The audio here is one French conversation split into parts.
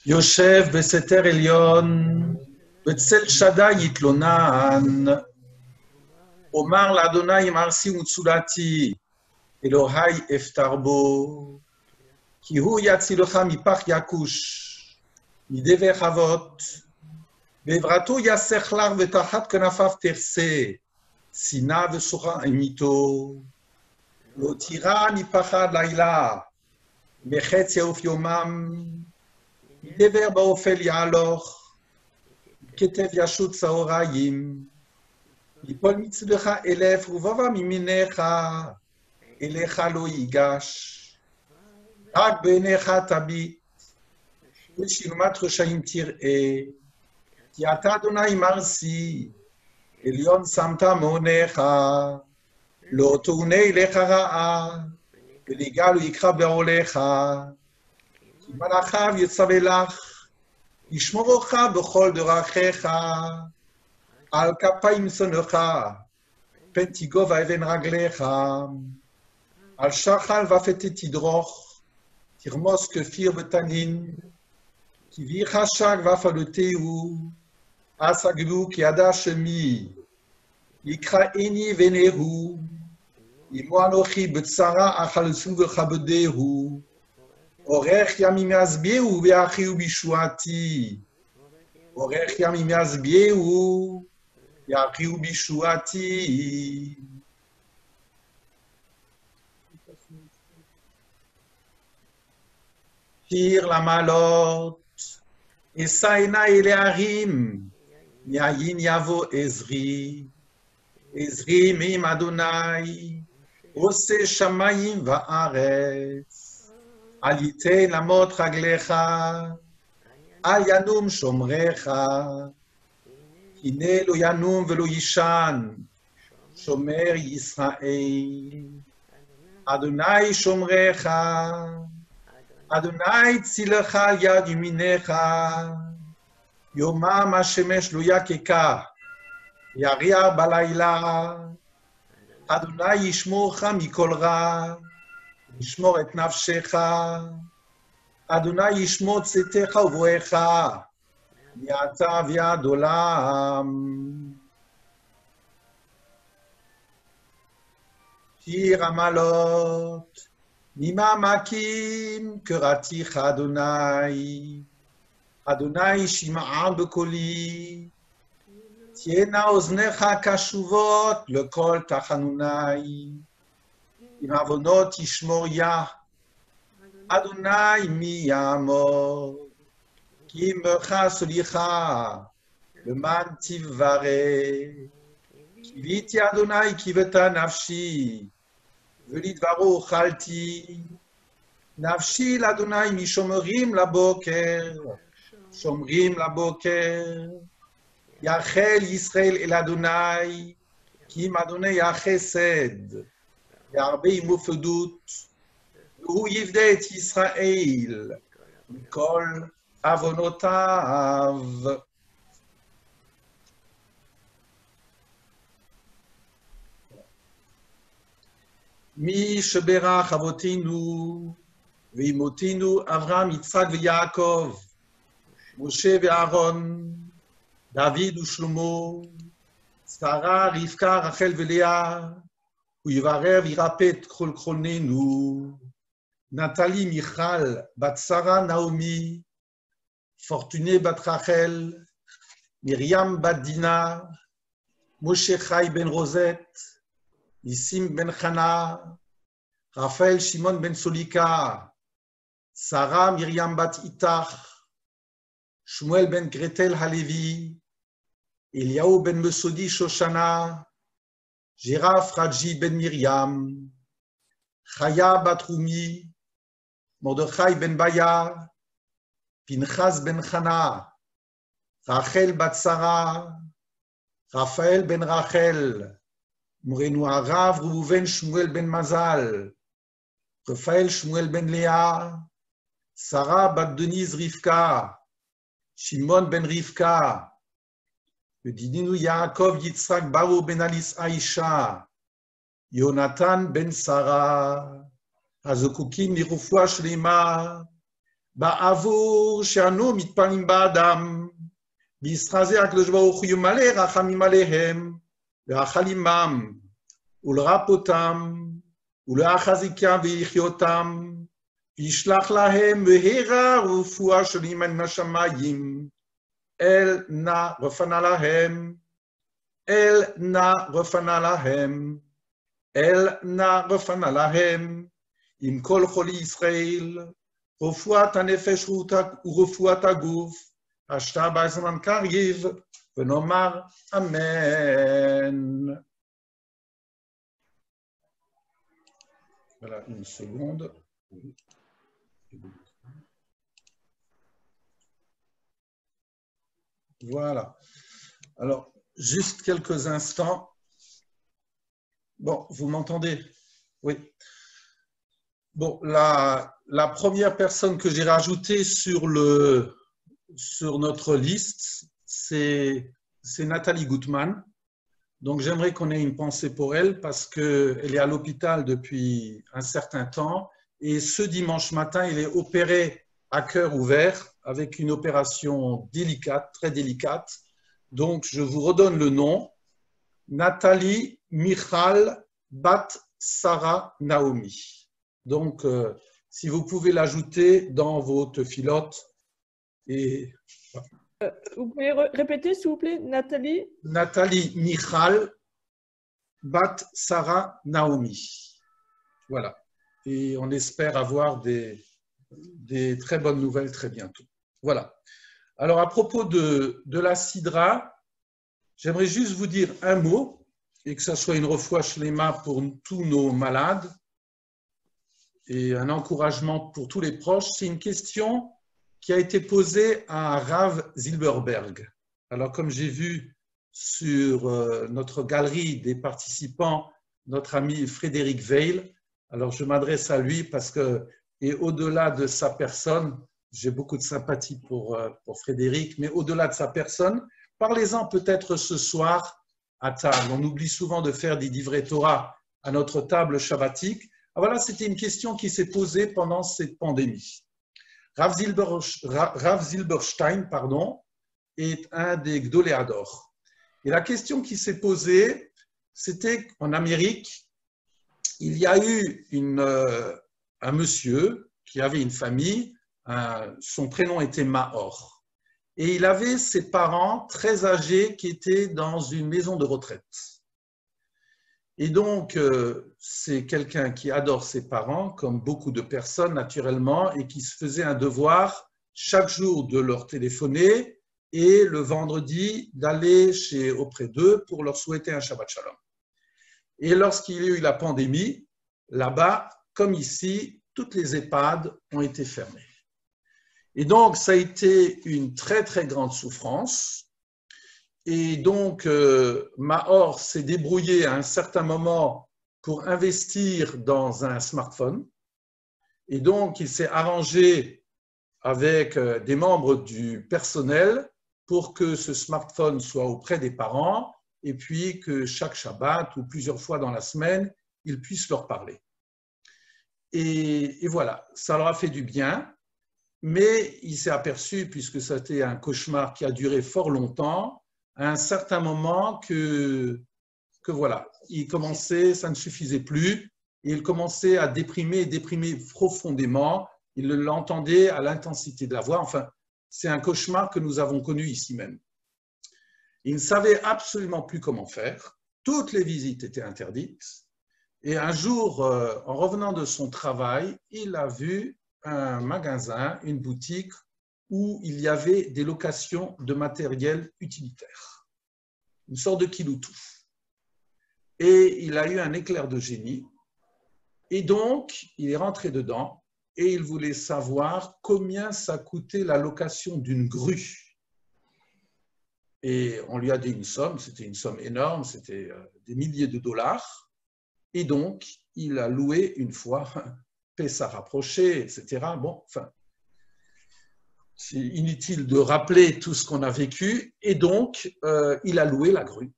יושב בסתר עליון, בצל שדי יתלונן. אומר לאדוני מעשי ומצולתי, אלוהי אפתר בו. כי הוא יצילך מפח יכוש, מדבר חוות. בעברתו יסך לך ותחת כנפיו תרסה, שנאה ושוחה אימיתו. לא תירא מפחד לילה, מחץ יעוף יומם. מדבר באופל יהלוך, כתב ישוט צהריים. יפול מצדך 1000 רבבה מימינך, אליך לא ייגש. רק בעיניך תביט, ושלמת רשעים תראה. כי אתה אדוני מרסי, עליון שמת מעונך, לא תאונה אליך רעה, ולגל הוא יקרא בעולך. כי מלאכיו יצווה לך, ישמורך בכל דרכיך, על כפיים שונאך, פן תיגוב אבן רגליך, על שחל ופתה תדרוך, תרמוס כפיר ותנין, כי ביך שק ופלותהו, אסגלו כי ידע שמי, יקרא עיני ונהו, עמו אנוכי בצרה אכלסו וכבדהו, אורך ימים ישביעהו ויחיו בישועתי, אורך ימים ישביעהו ויחיו בישועתי. שיר למעלות, אשא עיני להרים, מאין יבוא עזרי. עזרי מעם אדוני, עושה שמיים וארץ. אל ייתן למוט רגליך, אל ינום שומרך. הנה לא ינום ולא יישן, שומר ישראל. אדוני שומרך, אדוני צילך על יד ימינך. יומם השמש לא יככה, יריע בלילה. אדוני ישמורך מכל רע, ישמור את נפשך. אדוני ישמור צאתך ובואך, מעתה ועד עולם. שיר המעלות, ממעמקים קראתיך אדוני. אדוני שמעה בקולי, תהיינה אוזניך קשובות לכל תחנוני. עם עוונות ישמור יה, אדוני מי יעמוד. כי עמך סליחה, למען תברך. קיוויתי אדוני קיוותה נפשי, ולדברו אוכלתי. נפשי לאדוני משומרים לבוקר, שומרים לבוקר. יחל ישראל אל אדוני, כי אם אדוני החסד, והרבה עמו פדות, והוא יפדה את ישראל מכל עוונותיו. מי שברך אבותינו ואימותינו אברהם, יצחק ויעקב, משה ואהרון, דוד ושלמה, שרה, רבקה, רחל ולאה, הוא יברר וירפא את כל חולנו. נטלי, מיכל, בת שרה, נעמי, פורטונה בת רחל, מרים בת דינה, משה חי בן רוזט, ניסים בן חנה, רפאל שמעון בן סוליקה, שרה מרים בת איתך, שמואל בן גרטל הלוי, אליהו בן מסודי שושנה, ג'ירף רג'י בן מרים, חיה בת רומי, מרדכי בן ביה, פנחס בן חנה, רחל בת שרה, רפאל בן רחל, מורנו הרב ראובן שמואל בן מזל, רפאל שמואל בן לאה, שרה בת דניז רבקה, שמעון בן רבקה, ודינינו יעקב יצחק ברוך בן אליס האישה, יונתן בן שרה, הזקוקים לרפואה שלמה, בעבור שאנו מתפללים באדם, בישרה זה הקדוש ברוך הוא ימלא רחמים עליהם, להאכיל עמם, ולרפא אותם, ולהחזיקם ולחיותם, וישלח להם מהרה רפואה שלמה מן השמיים, אל נא רפנה להם, אל נא רפנה להם, אל נא רפנה להם, עם כל חולי ישראל, רפואת הנפש ורפואת הגוף, השתה בזמן קריב, ונאמר אמן. Voilà, une seconde. Voilà. Alors, juste quelques instants. Bon, vous m'entendez? Oui. Bon, la première personne que j'ai rajoutée sur notre liste, c'est Nathalie Gutmann. Donc, j'aimerais qu'on ait une pensée pour elle parce qu'elle est à l'hôpital depuis un certain temps et ce dimanche matin, elle est opérée à cœur ouvert avec une opération délicate, très délicate. Donc, je vous redonne le nom, Nathalie Michal Bat Sarah Naomi. Donc, si vous pouvez l'ajouter dans votre filote. Et vous pouvez répéter, s'il vous plaît, Nathalie? Nathalie Michal Bat Sarah Naomi. Voilà. Et on espère avoir des très bonnes nouvelles très bientôt. Voilà. Alors, à propos de la Sidra, j'aimerais juste vous dire un mot et que ça soit une refoua shlema pour tous nos malades et un encouragement pour tous les proches. C'est une question qui a été posée à Rav Zilberberg. Alors, comme j'ai vu sur notre galerie des participants, notre ami Frédéric Veil, alors je m'adresse à lui parce que, et au-delà de sa personne, j'ai beaucoup de sympathie pour Frédéric, mais au-delà de sa personne, parlez-en peut-être ce soir à table. On oublie souvent de faire des divrei Torah à notre table shabbatique. Alors voilà, c'était une question qui s'est posée pendant cette pandémie. Rav Zilberstein, est un des Gdoléador. Et la question qui s'est posée, c'était qu'en Amérique, il y a eu un monsieur qui avait une famille, son prénom était Mahor. Et il avait ses parents très âgés qui étaient dans une maison de retraite. Et donc, c'est quelqu'un qui adore ses parents, comme beaucoup de personnes naturellement, et qui se faisait un devoir chaque jour de leur téléphoner et le vendredi d'aller auprès d'eux pour leur souhaiter un Shabbat Shalom. Et lorsqu'il y a eu la pandémie, là-bas, comme ici, toutes les EHPAD ont été fermées. Et donc, ça a été une très, très grande souffrance. Et donc, Mahor s'est débrouillé à un certain moment pour investir dans un smartphone. Et donc, il s'est arrangé avec des membres du personnel pour que ce smartphone soit auprès des parents et puis que chaque Shabbat ou plusieurs fois dans la semaine, ils puissent leur parler. Et voilà, ça leur a fait du bien, mais il s'est aperçu, puisque c'était un cauchemar qui a duré fort longtemps, à un certain moment que voilà, il commençait, ça ne suffisait plus, et il commençait à déprimer profondément. Il l'entendait à l'intensité de la voix. Enfin, c'est un cauchemar que nous avons connu ici même. Il ne savait absolument plus comment faire. Toutes les visites étaient interdites. Et un jour, en revenant de son travail, il a vu un magasin, une boutique, où il y avait des locations de matériel utilitaire, une sorte de kiloutou. Et il a eu un éclair de génie. Et donc, il est rentré dedans et il voulait savoir combien ça coûtait la location d'une grue. Et on lui a dit une somme, c'était une somme énorme, c'était des milliers de dollars. Et donc, il a loué une fois, Pessah rapproché, etc. Bon, enfin, c'est inutile de rappeler tout ce qu'on a vécu. Et donc, il a loué la grue.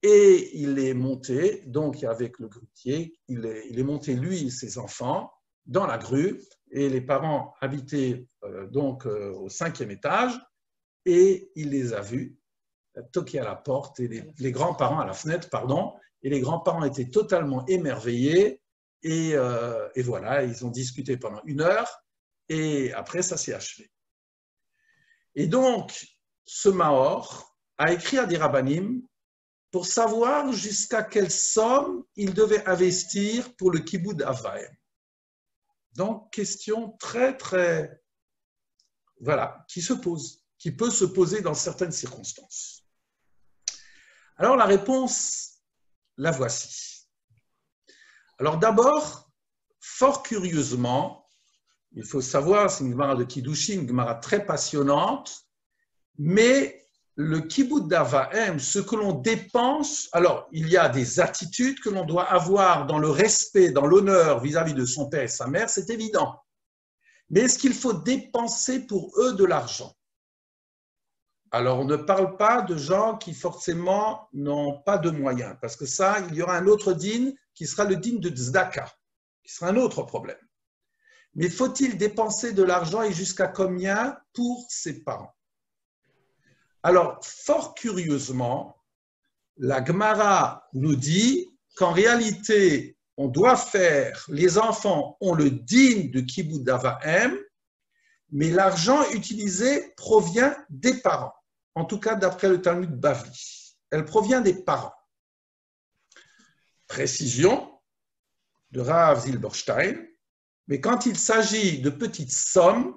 Et il est monté, donc avec le grutier, il est monté lui et ses enfants dans la grue. et les parents habitaient donc au 5e étage, et il les a vus toquer à la porte, et les grands-parents à la fenêtre, pardon, et les grands-parents étaient totalement émerveillés, et voilà, ils ont discuté pendant 1 heure, et après ça s'est achevé. Et donc, ce Maor a écrit à des rabbinim pour savoir jusqu'à quelle somme il devait investir pour le kiboud Avaim. Donc, question très, très, voilà, qui se pose, qui peut se poser dans certaines circonstances. Alors, la réponse, la voici. Alors, d'abord, fort curieusement, il faut savoir, c'est une Gemara de Kiddushin, une Gemara très passionnante, mais le kiboud d'Avaim, ce que l'on dépense, alors il y a des attitudes que l'on doit avoir dans le respect, dans l'honneur vis-à-vis de son père et sa mère, c'est évident. Mais est-ce qu'il faut dépenser pour eux de l'argent? Alors on ne parle pas de gens qui forcément n'ont pas de moyens, parce que ça, il y aura un autre din qui sera le din de tzedaka, qui sera un autre problème. Mais faut-il dépenser de l'argent et jusqu'à combien pour ses parents? Alors, fort curieusement, la Gemara nous dit qu'en réalité, on doit faire, les enfants ont le din de kiboud Avaim, mais l'argent utilisé provient des parents. En tout cas, d'après le Talmud Bavli. Elle provient des parents. Précision de Rav Zilberstein, mais quand il s'agit de petites sommes,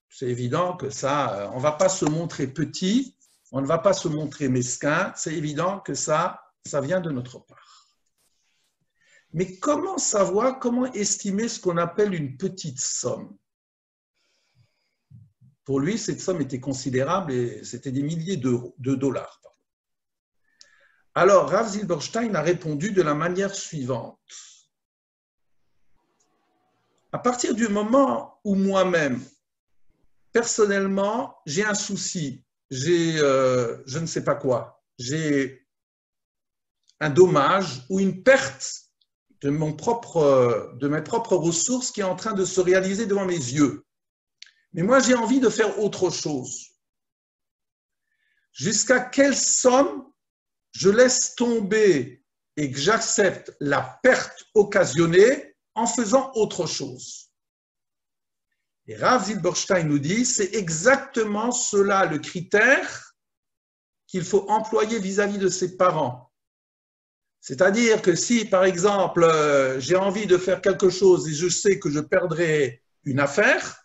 c'est évident que ça, on ne va pas se montrer petit, on ne va pas se montrer mesquin, c'est évident que ça vient de notre part. Mais comment savoir, comment estimer ce qu'on appelle une petite somme? Pour lui, cette somme était considérable et c'était des milliers de dollars. Alors, Rav Zilberstein a répondu de la manière suivante. À partir du moment où moi-même, personnellement, j'ai un souci, j'ai je ne sais pas quoi, j'ai un dommage ou une perte de mes propres ressources qui est en train de se réaliser devant mes yeux. Mais moi, j'ai envie de faire autre chose. Jusqu'à quelle somme je laisse tomber et que j'accepte la perte occasionnée en faisant autre chose? Et Rav Zilberstein nous dit, c'est exactement cela le critère qu'il faut employer vis-à-vis de ses parents. C'est-à-dire que si, par exemple, j'ai envie de faire quelque chose et je sais que je perdrai une affaire,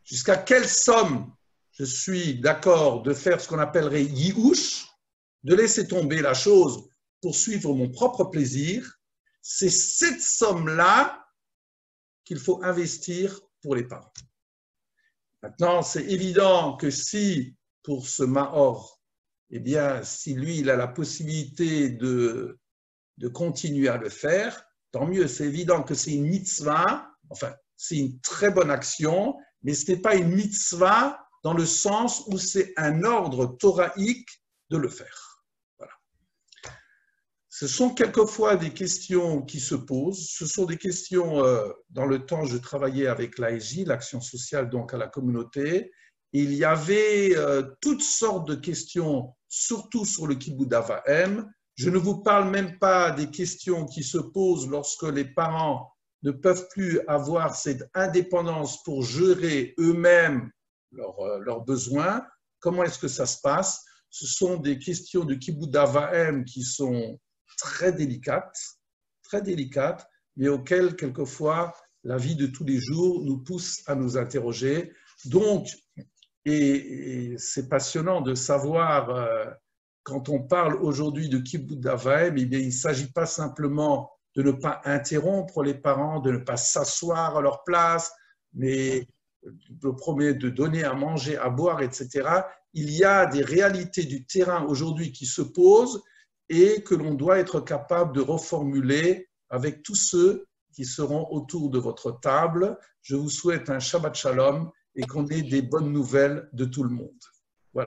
jusqu'à quelle somme je suis d'accord de faire ce qu'on appellerait yiouch, de laisser tomber la chose pour suivre mon propre plaisir, c'est cette somme-là qu'il faut investir pour les parents. Maintenant, c'est évident que si, pour ce Maor, eh bien, si lui, il a la possibilité de continuer à le faire, tant mieux. C'est évident que c'est une mitzvah, enfin, c'est une très bonne action, mais ce n'est pas une mitzvah dans le sens où c'est un ordre thoraïque de le faire. Voilà. Ce sont quelquefois des questions qui se posent. Ce sont des questions, dans le temps, je travaillais avec l'AEJ, l'action sociale donc à la communauté. Il y avait toutes sortes de questions, surtout sur le kiboud Avaim. Je ne vous parle même pas des questions qui se posent lorsque les parents ne peuvent plus avoir cette indépendance pour gérer eux-mêmes leurs besoins. Comment est-ce que ça se passe? Ce sont des questions de kiboud Avaim qui sont très délicates, mais auxquelles, quelquefois, la vie de tous les jours nous pousse à nous interroger. Donc, et c'est passionnant de savoir, quand on parle aujourd'hui de kiboud Avaim, eh bien, il ne s'agit pas simplement de ne pas interrompre les parents, de ne pas s'asseoir à leur place, mais de donner à manger, à boire, etc. Il y a des réalités du terrain aujourd'hui qui se posent et que l'on doit être capable de reformuler avec tous ceux qui seront autour de votre table. Je vous souhaite un Shabbat Shalom et qu'on ait des bonnes nouvelles de tout le monde.